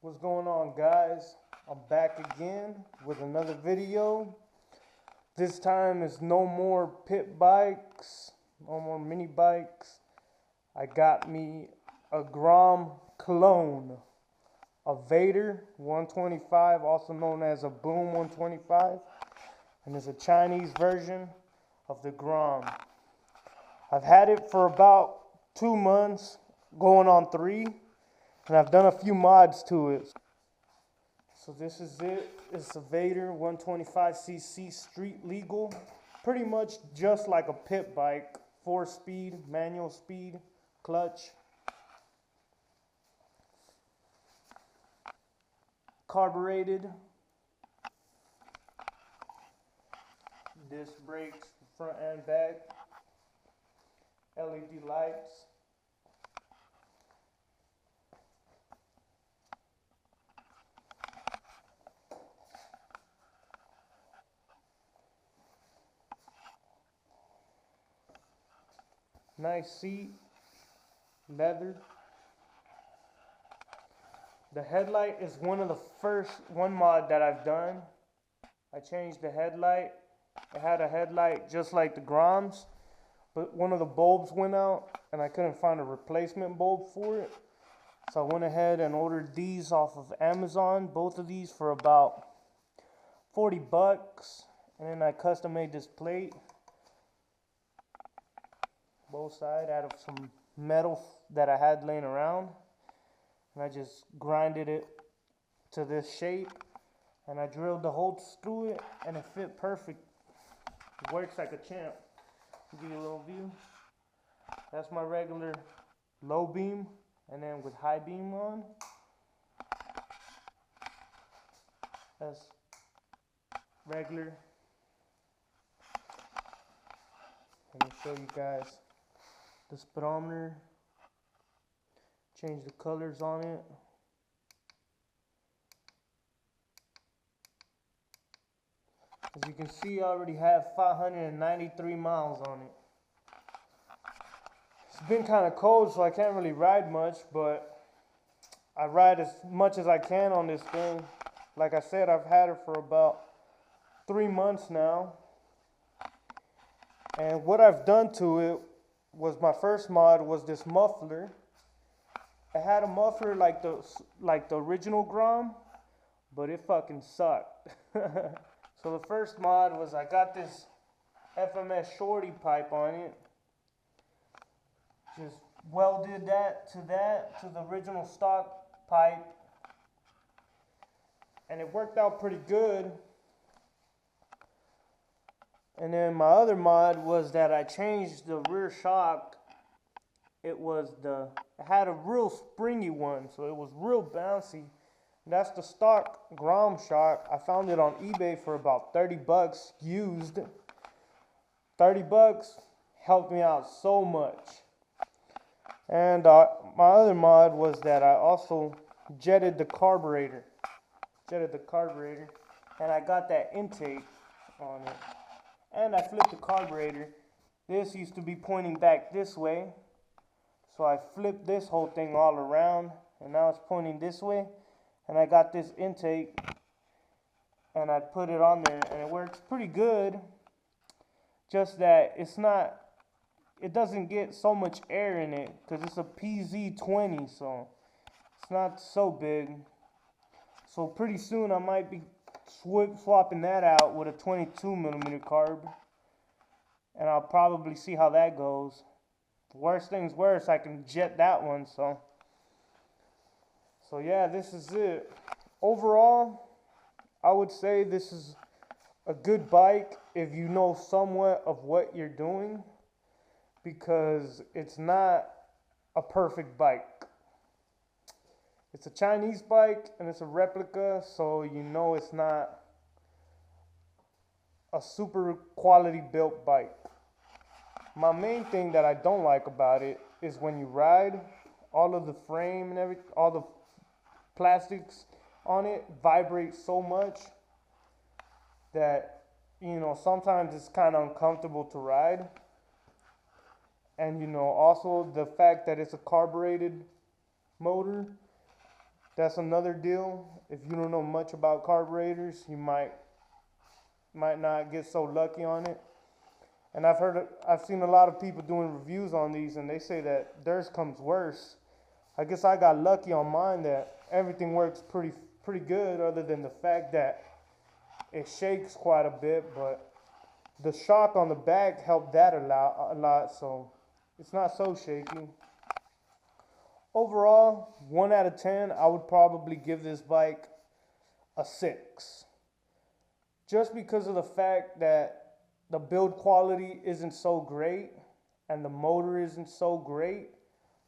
What's going on, guys? I'm back again with another video. This time is no more pit bikes, no more mini bikes. I got me a Grom clone, a Vader 125, also known as a Boom 125, and it's a Chinese version of the Grom. I've had it for about 2 months, going on 3, and I've done a few mods to it. So this is it. It's a Vader 125cc street legal. Pretty much just like a pit bike. 4-speed, manual speed, clutch. Carbureted. Disc brakes, front and back. LED lights. Nice seat, leather. The headlight is one of the first mod that I've done. I changed the headlight. It had a headlight just like the Groms, but one of the bulbs went out and I couldn't find a replacement bulb for it. So I went ahead and ordered these off of Amazon, both of these for about 40 bucks. And then I custom made this plate. Both sides out of some metal that I had laying around, and I just grinded it to this shape, and I drilled the holes through it, and it fit perfect. It works like a champ. I'll give you a little view. That's my regular low beam, and then with high beam on, that's regular. Let me show you guys the speedometer, change the colors on it. As you can see, I already have 593 miles on it. It's been kind of cold, so I can't really ride much, but I ride as much as I can on this thing. Like I said, I've had it for about 3 months now. And what I've done to it was, my first mod was this muffler. It had a muffler like the original Grom, but it fucking sucked. So the first mod was, I got this FMS shorty pipe on it. Just welded that to the original stock pipe, and it worked out pretty good. And then my other mod was that I changed the rear shock. It had a real springy one, so it was real bouncy. That's the stock Grom shock. I found it on eBay for about 30 bucks used. 30 bucks helped me out so much. And my other mod was that I also jetted the carburetor. And I got that intake on it. And I flipped the carburetor. This used to be pointing back this way, so I flipped this whole thing all around, and now it's pointing this way. And I got this intake, and I put it on there, and it works pretty good. Just that it doesn't get so much air in it, because it's a PZ20, so it's not so big. So pretty soon I might be swapping that out with a 22mm carb, and I'll probably see how that goes. Worst things worse, I can jet that one. So yeah, this is it. Overall, I would say this is a good bike if you know somewhat of what you're doing, because it's not a perfect bike. It's a Chinese bike, and it's a replica, so you know it's not a super quality built bike. My main thing that I don't like about it is when you ride, all of the frame and everything, all the plastics on it vibrate so much that, you know, sometimes it's kind of uncomfortable to ride. And, you know, also the fact that it's a carbureted motor, That's another deal. If you don't know much about carburetors, you might not get so lucky on it. And I've seen a lot of people doing reviews on these, and they say that theirs comes worse. I guess I got lucky on mine that everything works pretty good, other than the fact that it shakes quite a bit. But the shock on the back helped that a lot, so it's not so shaky. Overall, 1 out of 10, I would probably give this bike a 6. Just because of the fact that the build quality isn't so great and the motor isn't so great.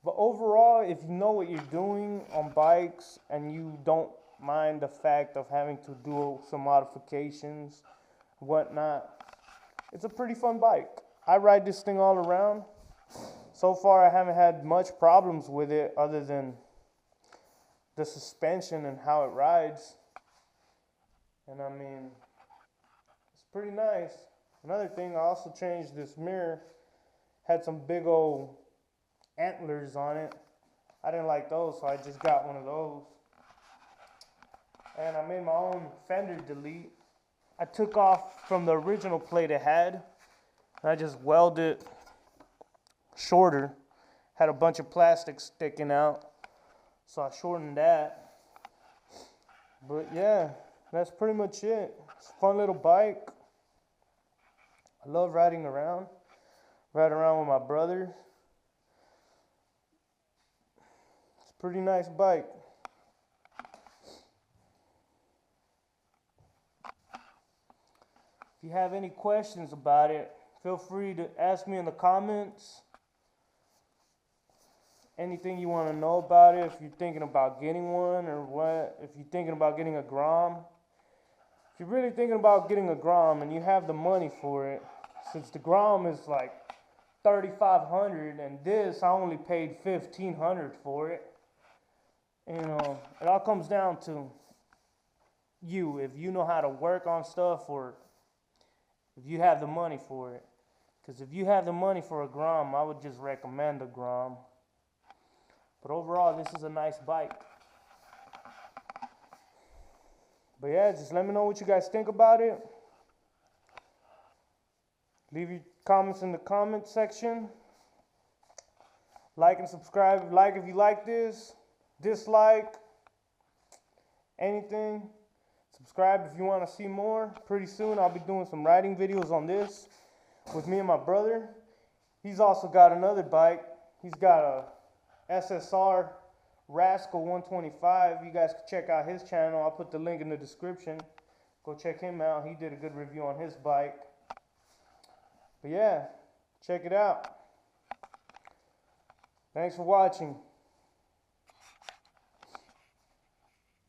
But overall, if you know what you're doing on bikes and you don't mind the fact of having to do some modifications, whatnot, it's a pretty fun bike. I ride this thing all around. So far, I haven't had much problems with it other than the suspension and how it rides. And I mean, it's pretty nice. Another thing, I also changed this mirror. Had some big old antlers on it. I didn't like those, so I just got one of those. And I made my own fender delete. I took off from the original plate it had, and I just welded it shorter. Had a bunch of plastic sticking out, so I shortened that. But yeah, that's pretty much it. It's a fun little bike. I love riding around. Ride around with my brother. It's a pretty nice bike. If you have any questions about it, feel free to ask me in the comments. Anything you want to know about it, if you're thinking about getting one or what, if you're thinking about getting a Grom. If you're really thinking about getting a Grom and you have the money for it, since the Grom is like $3,500 and this I only paid $1,500 for it. You know, it all comes down to you, if you know how to work on stuff or if you have the money for it. Because if you have the money for a Grom, I would just recommend a Grom. But overall, this is a nice bike. But yeah, just let me know what you guys think about it. Leave your comments in the comment section. Like and subscribe. Like if you like this. Dislike. Anything. Subscribe if you want to see more. Pretty soon I'll be doing some riding videos on this with me and my brother. He's also got another bike. He's got a SSR Rascal 125. You guys can check out his channel. I'll put the link in the description. Go check him out. He did a good review on his bike. But yeah, check it out. Thanks for watching.